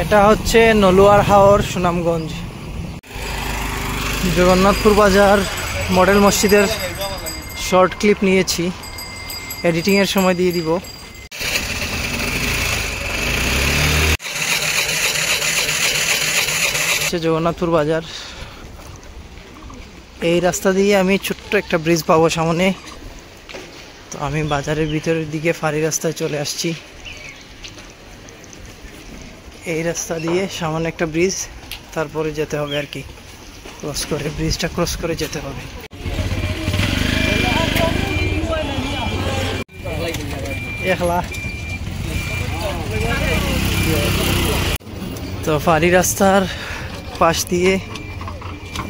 এটা হচ্ছে নলুয়ার হাওর, সুনামগঞ্জ। জগন্নাথপুর বাজার মডেল মসজিদের শর্ট ক্লিপ নিয়েছি, এডিটিংয়ের সময় দিয়ে দিব। জগন্নাথপুর বাজার, এই রাস্তা দিয়ে আমি ছোট্ট একটা ব্রিজ পাবো সামনে। তো আমি বাজারের ভিতরের দিকে ফাঁড়ি রাস্তায় চলে আসছি। এই রাস্তা দিয়ে সামনে একটা ব্রিজ, তারপরে যেতে হবে আর কি, ক্রস করে ব্রিজটা ক্রস করে যেতে হবে। তো ফাঁড়ি রাস্তার পাশ দিয়ে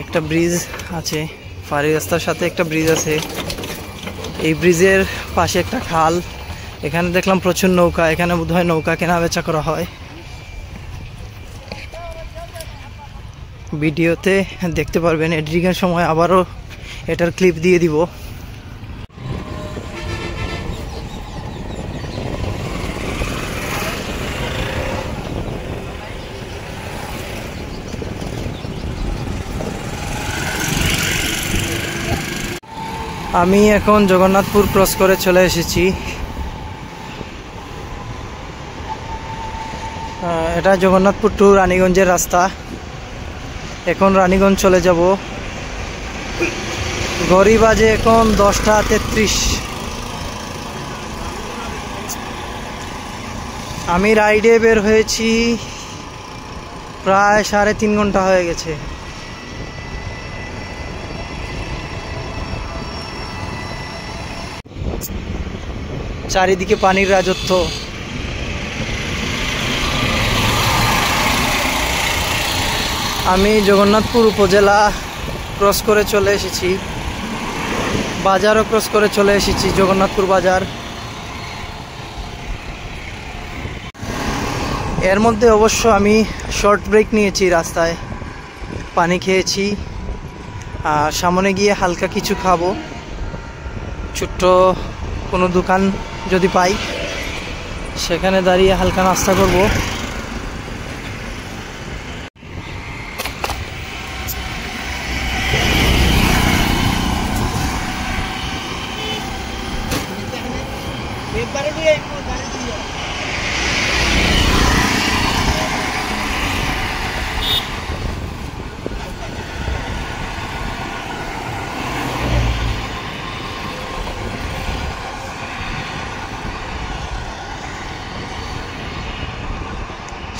একটা ব্রিজ আছে, ফাঁড়ি রাস্তার সাথে একটা ব্রিজ আছে। এই ব্রিজের পাশে একটা খাল, এখানে দেখলাম প্রচুর নৌকা, এখানে বোধহয় নৌকা কেনা বেচা করা হয়। ভিডিওতে দেখতে পারবেন, এডিটিংয়ের সময় আবারও এটার ক্লিপ দিয়ে দিব। আমি এখন জগন্নাথপুর ক্রস করে চলে এসেছি। এটা জগন্নাথপুর টু রানীগঞ্জের রাস্তা। এখন রানীগঞ্জ চলে যাব। ঘড়ি বাজে এখন 10:33। আমি রাইডে বের হয়েছি প্রায় 3.5 ঘন্টা হয়ে গেছে। চারিদিকে পানির রাজত্ব। আমি জগন্নাথপুর উপজেলা ক্রস করে চলে এসেছি, বাজারও ক্রস করে চলে এসেছি, জগন্নাথপুর বাজার। এর মধ্যে অবশ্য আমি শর্ট ব্রেক নিয়েছি, রাস্তায় পানি খেয়েছি, আর সামনে গিয়ে হালকা কিছু খাবো। ছোট্ট কোনো দোকান যদি পাই সেখানে দাঁড়িয়ে হালকা নাস্তা করব।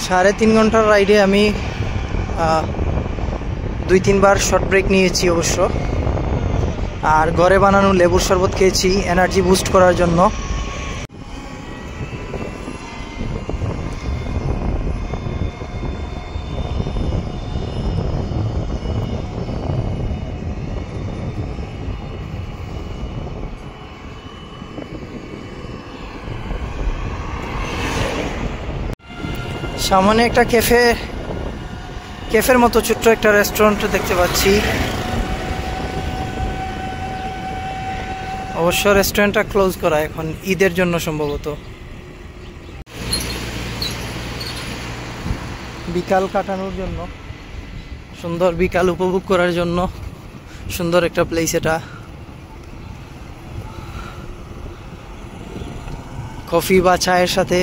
সাড়ে 3 ঘন্টার রাইডে আমি 2-3 বার শর্ট ব্রেক নিয়েছি অবশ্য। আর ঘরে বানানো লেবুর শরবত খেয়েছি এনার্জি বুস্ট করার জন্য। সামনে একটা ক্যাফের মতো ছোট্ট একটা রেস্টুরেন্ট দেখতে পাচ্ছি। অবশ্য রেস্টুরেন্টটা ক্লোজ করা এখন, ঈদের জন্য সম্ভবত। বিকাল কাটানোর জন্য, সুন্দর বিকাল উপভোগ করার জন্য সুন্দর একটা প্লেস এটা। কফি বা চায়ের সাথে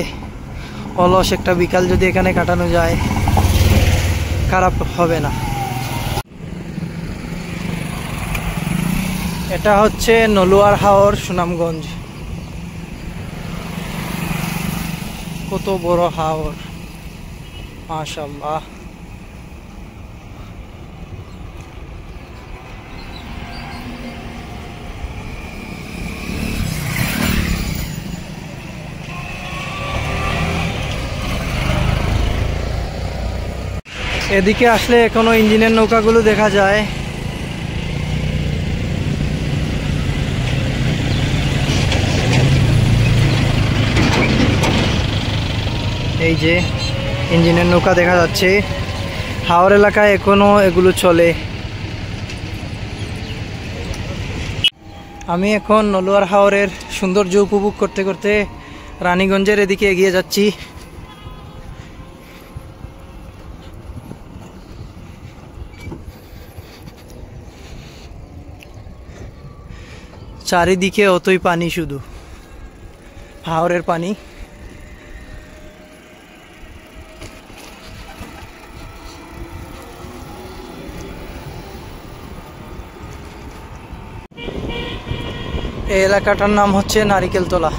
অলস একটা বিকাল যদি এখানে কাটানো যায়, খারাপ হবে না। এটা হচ্ছে নলুয়ার হাওর, সুনামগঞ্জ। কত বড় হাওর, মাশাআল্লাহ। এদিকে আসলে এখনো ইঞ্জিনের নৌকাগুলো দেখা যায়। এই যে ইঞ্জিনের নৌকা দেখা যাচ্ছে। হাওর এলাকায় এখনো এগুলো চলে। আমি এখন নলুয়ার হাওরের সৌন্দর্য উপভোগ করতে করতে রানীগঞ্জের এদিকে এগিয়ে যাচ্ছি। চারিদিকে অতই পানি, শুধু হাওরের পানি। এই এলাকাটার নাম হচ্ছে নারিকেলতলা।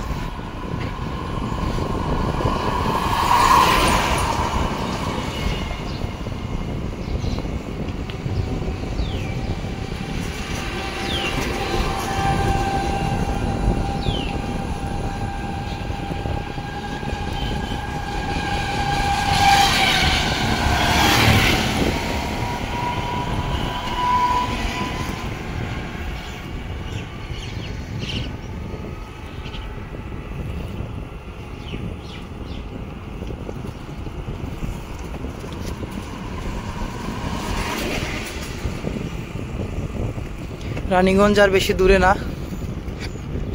রানীগঞ্জ আর বেশি দূরে না,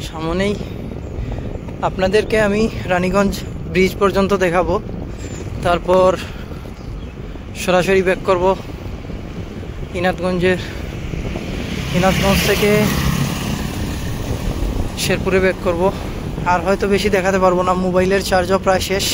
সামনেই। আপনাদেরকে আমি রানীগঞ্জ ব্রিজ পর্যন্ত দেখাবো, তারপর সরাসরি ব্যাক করব ইনাতগঞ্জ থেকে শেরপুরে ব্যাক করব। আর হয়তো বেশি দেখাতে পারবো না, মোবাইলের চার্জও প্রায় শেষ।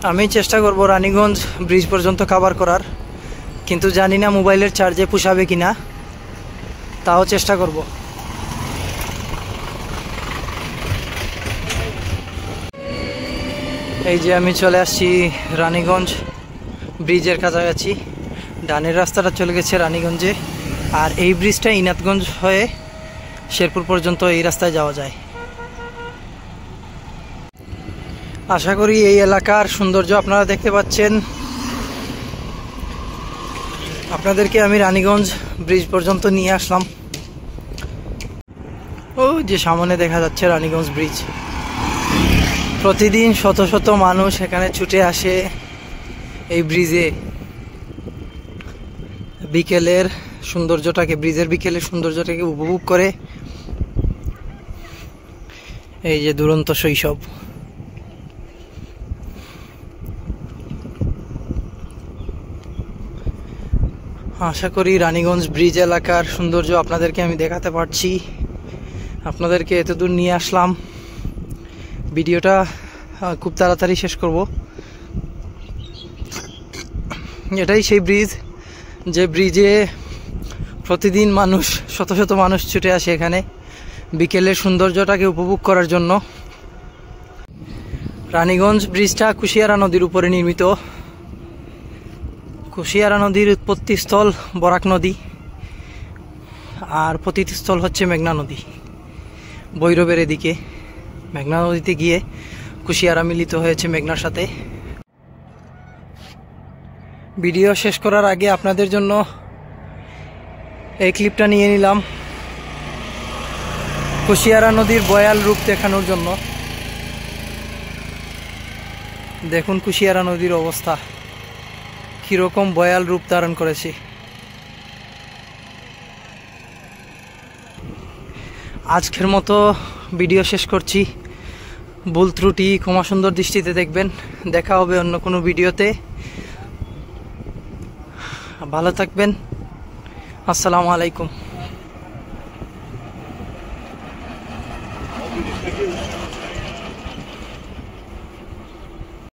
আমি চেষ্টা করব রানীগঞ্জ ব্রিজ পর্যন্ত কভার করার, কিন্তু জানি না মোবাইলের চার্জে পোষাবে কিনা, তাও চেষ্টা করব। এই যে আমি চলে আসছি রানীগঞ্জ ব্রিজের কাছাকাছি। ডানের রাস্তাটা চলে গেছে রানীগঞ্জে, আর এই ব্রিজটা ইনাতগঞ্জ হয়ে শেরপুর পর্যন্ত এই রাস্তায় যাওয়া যায়। আশা করি এই এলাকার সৌন্দর্য আপনারা দেখতে পাচ্ছেন। আপনাদেরকে আমি রানীগঞ্জ ব্রিজ পর্যন্ত নিয়ে আসলাম। ও যে সামনে দেখা যাচ্ছে রানীগঞ্জ ব্রিজ। প্রতিদিন শত শত মানুষ এখানে ছুটে আসে এই ব্রিজে, বিকেলের সৌন্দর্যটাকে, ব্রিজের বিকেলের সৌন্দর্যটাকে উপভোগ করে। এই যে দুরন্ত শৈশব। আশা করি রানীগঞ্জ ব্রিজ এলাকার সৌন্দর্য আপনাদেরকে আমি দেখাতে পারছি। আপনাদেরকে এতদূর নিয়ে আসলাম। ভিডিওটা খুব তাড়াতাড়ি শেষ করব। এটাই সেই ব্রিজ, যে ব্রিজে প্রতিদিন মানুষ, শত শত মানুষ ছুটে আসে এখানে বিকেলের সৌন্দর্যটাকে উপভোগ করার জন্য। রানীগঞ্জ ব্রিজটা কুশিয়ারা নদীর উপরে নির্মিত। কুশিয়ারা নদীর উৎপত্তিস্থল বরাক নদী, আর পতিতস্থল হচ্ছে মেঘনা নদী। ভৈরবের এদিকে মেঘনা নদীতে গিয়ে কুশিয়ারা মিলিত হয়েছে মেঘনার সাথে। ভিডিও শেষ করার আগে আপনাদের জন্য এই ক্লিপটা নিয়ে নিলাম, কুশিয়ারা নদীর ভয়াল রূপ দেখানোর জন্য। দেখুন কুশিয়ারা নদীর অবস্থা কিরকম ভয়াল রূপ ধারণ করেছে। আজকের মতো ভিডিও শেষ করছি। ভুল ত্রুটি ক্ষমা সুন্দর দৃষ্টিতে দেখবেন। দেখা হবে অন্য কোনো ভিডিওতে। ভালো থাকবেন। আসসালামু আলাইকুম।